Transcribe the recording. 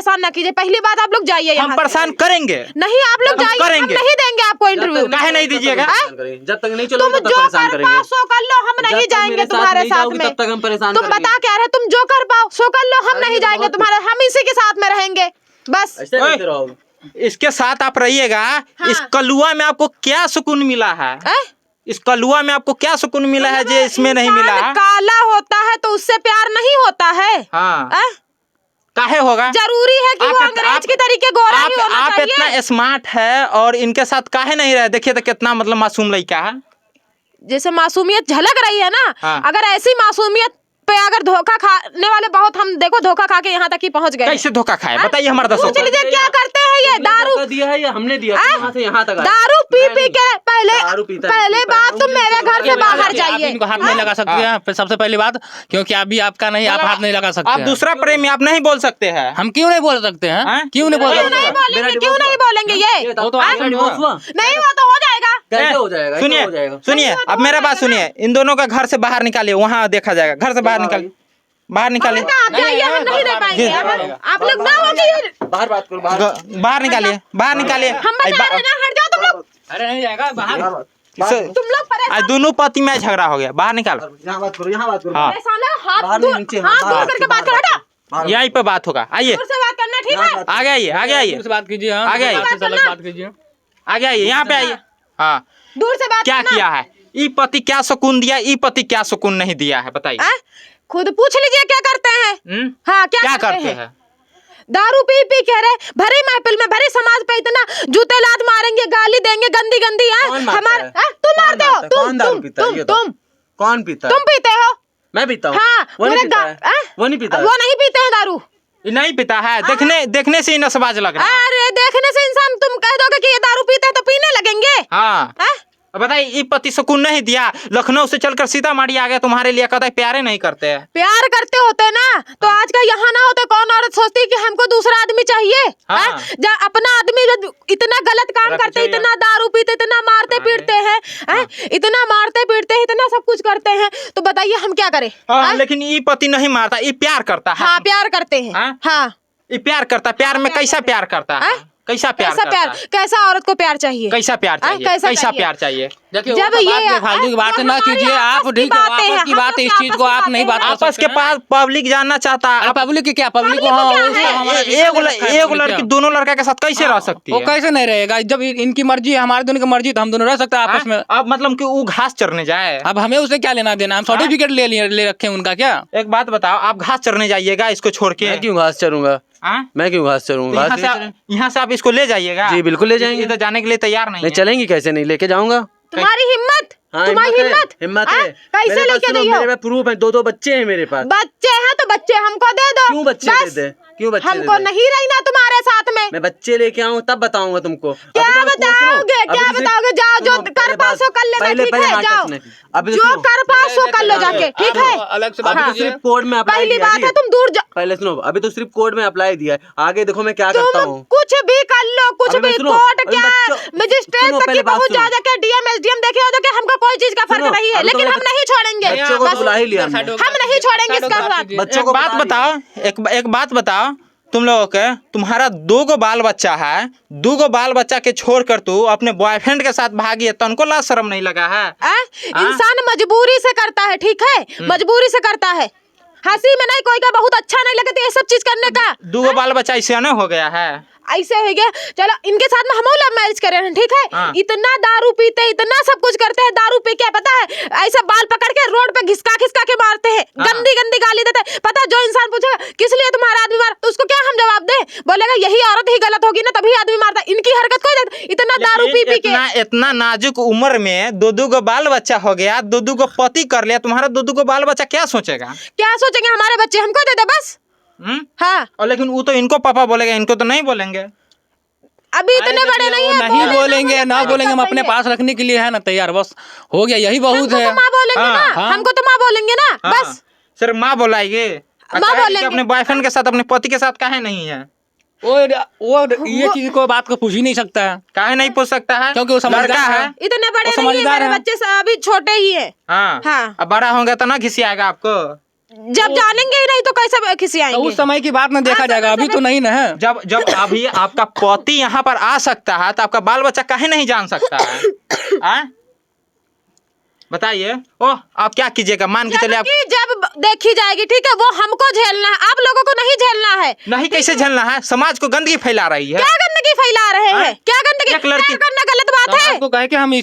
परेशान ना कीजिए। पहली बात आप लोग जाइए। हम परेशान करेंगे नहीं, आप लोग जाइए, हम नहीं देंगे आपको इंटरव्यू। काहे नहीं दीजिएगा? जब तक नहीं चलोगे तुम तब तक जो परेशान कर करेंगे। पाओ सो कर लो, हम नहीं जाएंगे तुम्हारे साथ में। तब तक हम परेशान तुम बता क्या रहे, तुम जो कर पाओ सो कर लो, हम नहीं जाएंगे तुम्हारे, हम इसी के साथ में रहेंगे बस। ऐसे रहते रहो। इसके साथ आप रहिएगा। इस कलुआ में आपको क्या सुकून मिला है? इस कलुआ में आपको क्या सुकून मिला है जो इसमें नहीं मिला? काला होता है तो उससे प्यार नहीं होता है। हाँ, काहे होगा? जरूरी है कि वो अंग्रेज की तरीके गोरा ही होना आप चाहिए। इतना स्मार्ट है और इनके साथ काहे नहीं रहे? देखिए तो कितना मतलब मासूम लड़का है। जैसे मासूमियत झलक रही है ना, हाँ। अगर ऐसी मासूमियत पे अगर धोखा खाने वाले बहुत, हम देखो धोखा खा के यहाँ तक ही पहुँच गए। कैसे धोखा खाए बताइए हमारे दर्शकों को। पूछ लीजिए क्या करते हैं ये। दारू दिया है या हमने दिया? यहाँ से यहाँ तक दारू पी के पहले बात तुम मेरे घर से बाहर जाइए। इनको हाथ नहीं लगा सकते हैं सबसे पहली बात, क्योंकि अभी आपका नहीं, आप हाथ नहीं लगा सकते। आप दूसरा प्रेमी आप नहीं बोल सकते हैं। हम क्यों नहीं बोल सकते हैं? क्यों नहीं बोल सकते? क्यों नहीं बोलेंगे ये? वो तो नहीं हुआ तो हो जाएगा। कैसे हो जाएगा? सुनिए अब मेरा बात सुनिए। इन दोनों का घर से बाहर निकालिए, वहाँ देखा जाएगा। घर से बाहर निकालिए, बाहर निकालिए। आप जाइए, हम नहीं दे पाएंगे। आप लोग ना हो कि बाहर बात करो। बाहर निकालिए, बाहर निकालिए। हम बता रहे ना, हट जाओ तुम लोग। अरे नहीं जाएगा बाहर। तुम लोग परेशान आज दोनों पति में झगड़ा हो गया। बाहर निकाल। यहाँ बात करो, यहाँ बात करो। हाँ, हाथ दूर करके बात करो। हटा, यहीं पे बात होगा। आइए दूर से बात करना, ठीक है? आगे आइए, आगे आइए, से बात कीजिए। आगे आइए, बात कीजिए। आगे आइए, यहाँ पे आइए। हाँ, दूर से बात क्या करना। किया है? ई पति क्या सुकून दिया, ई पति क्या सुकून नहीं दिया है बताइए। खुद पूछ लीजिए क्या करते हैं। हाँ, क्या करते हैं? दारू पी के रहे भरी महफिल में, भरी समाज पे इतना जूते लात मारेंगे, गाली देंगे, गंदी गंदी। हमारे तुम मारते हो? कौन पीता है? तुम पीते हो? मैं पीता हूँ। हाँ, वो नहीं पीता है। वो नहीं पीता है। वो नहीं पीते हैं दारू। नहीं पीता है। देखने से ही नशबाज लग रहा है। अरे देखने से इंसान, तुम कह दोगे कि ये दारू पीते हैं तो पीने लगेंगे। हाँ, बताइए ई पति सुकून नहीं दिया। लखनऊ से चलकर सीतामढ़ी आ गया तुम्हारे लिए, कहता है प्यारे नहीं करते हैं। प्यार करते होते ना तो आज का यहाँ ना होता। कौन औरत सोचती है कि हमको दूसरा आदमी चाहिए? हाँ। जब अपना आदमी इतना गलत काम करते, इतना दारू पीते, इतना मारते पीटते हैं, इतना मारते पीटते हैं, इतना सब कुछ करते हैं, तो बताइए हम क्या करें? लेकिन ई पति नहीं मारता, ई प्यार करता है। हाँ, प्यार करते हैं। हाँ, ये प्यार करता। प्यार में कैसा प्यार करता है? कैसा प्यार करता है? कैसा औरत को प्यार चाहिए? कैसा प्यार चाहिए? कैसा प्यार चाहिए? देखिए, जब ये फालतू की बात ना कीजिए आप। ठीक है, आपस की बात है, इस चीज को आप नहीं बात कर सकते। आपस के पास पब्लिक जानना चाहता है। पब्लिक की क्या? पब्लिक को एक लड़की दोनों लड़का के साथ कैसे रह सकती है? वो कैसे नहीं रहेगा? जब इनकी मर्जी है, हमारे दोनों की मर्जी, तो हम दोनों रह सकते हैं आपस में। अब मतलब कि वो घास चरने जाए। अब हमें उसे क्या लेना देना? हम सर्टिफिकेट ले रखे हैं उनका। क्या एक बात बताओ, आप घास चरने जाइएगा इसको छोड़ के? मैं क्यों घास चरूंगा? मैं क्यों घास चरूंगा? यहाँ से आप इसको ले जाइएगा? जी बिल्कुल ले जाएंगे। इधर जाने के लिए तैयार नहीं? चलेंगी कैसे नहीं, लेके जाऊंगा। तुम्हारी हिम्मत? हाँ, तुम्हारी हिम्मत है। कैसे लेके जाइए? मेरे पास प्रूफ है। 2 बच्चे हैं मेरे पास। बच्चे हैं तो बच्चे हमको दे दो। क्यों बच्चे दे दे? क्यों बच्चे हमको नहीं रहना तुम्हारे साथ में। मैं बच्चे लेके आऊँ तब बताऊंगा तुमको। क्या बताओगे? क्या बताओगे? जाओ, जो कर पाओ सो कर लेना, ठीक है? जाओ, जो कर पाओ सो कर लो जाके, ठीक है? अलग से बात कीजिए। सिर्फ कोर्ट में अप्लाई पहली किया बात है तुम दूर जाओ। पहले सुनो, अभी तो सिर्फ कोर्ट में अप्लाई दिया है। आगे देखो मैं क्या करता हूँ। कुछ भी कर लो, कुछ भी। कोर्ट क्या, मजिस्ट्रेट तक की पहुंच जा जाके डीएम एसडीएम देखे हो जाके हमको कोई चीज का फर्क नहीं है, लेकिन हम नहीं छोड़ेंगे। बच्चों को बुला ही लिया हमने। हम नहीं छोड़ेंगे इसका साथ। बच्चों को बात बताओ, एक बात बताओ, तुम लोगों के तुम्हारा 2 बाल बच्चा है, 2 बाल बच्चा के छोड़कर तू अपने बॉयफ्रेंड के साथ भागी है, तो उनको लाज शर्म नहीं लगा है? इंसान मजबूरी से करता है, ठीक है? मजबूरी से करता है। हंसी में नहीं, कोई का बहुत अच्छा नहीं लगता ये सब चीज करने का। 2 बाल बच्चा ऐसे न हो गया है। ऐसे हो गया। चलो इनके साथ में हम लव मैरिज करे हैं, ठीक है? इतना दारू पीते, इतना सब कुछ करते हैं। दारू पी के पता है ऐसे बाल पकड़ के रोड पे घिसका के मारते हैं, गंदी गंदी गाली देते हैं। पता है, जो इंसान पूछेगा किस लिए तुम्हारा आदमी मार, तो उसको क्या हम जवाब दे? बोलेगा यही औरत ही गलत होगी ना, तभी आदमी मारता। इनकी हरकत कोई देख, इतना दारू पी के इतना नाजुक उम्र में 2 बाल बच्चा हो गया, 2 पति कर लिया। तुम्हारा 2 बाल बच्चा क्या सोचेगा? क्या सोचेंगे? हमारे बच्चे हमको दे दे बस। हाँ, और लेकिन वो तो इनको पापा बोलेगा, इनको तो नहीं बोलेंगे। अभी इतने बड़े नहीं है। नहीं बोलेंगे, ना बोलेंगे। हम अपने पास रखने के लिए है ना तैयार, बस हो गया, यही बहुत है। माँ बोलेंगे ना, हमको तो माँ बोलेंगे ना, बस। सिर्फ माँ बोलाएंगे? माँ बोलेंगे। अपने बॉयफ्रेंड के साथ, अपने पति के साथ काहे नहीं है? वो ये चीज को बात को पूछ ही नहीं सकता है। काहे नहीं पूछ सकता है? क्योंकि वो समझदार है। इतने बड़े नहीं है, मेरे बच्चे अभी छोटे ही है। हाँ, हाँ। अब बड़ा होंगे तो ना घिसियाएगा आपको। जब जानेंगे ही नहीं तो कैसे किसी तो आएंगे? उस समय की बात ना देखा जाएगा, अभी तो नहीं ना है। जब जब अभी आपका पति यहाँ पर आ सकता है तो आपका बाल बच्चा काहे नहीं जान सकता है? आ? बताइए। ओह, आप क्या कीजिएगा? मान के चले आप जब देखी जाएगी, ठीक है, वो हमको झेलना है, आप लोगों को नहीं झेलना है। नहीं, कैसे झेलना है? समाज को गंदगी फैला रही है। क्या गंदगी फैला रहे हैं? क्या गंदगी? एक लड़की- क्या करना गलत बात है? आपको कहे कि हम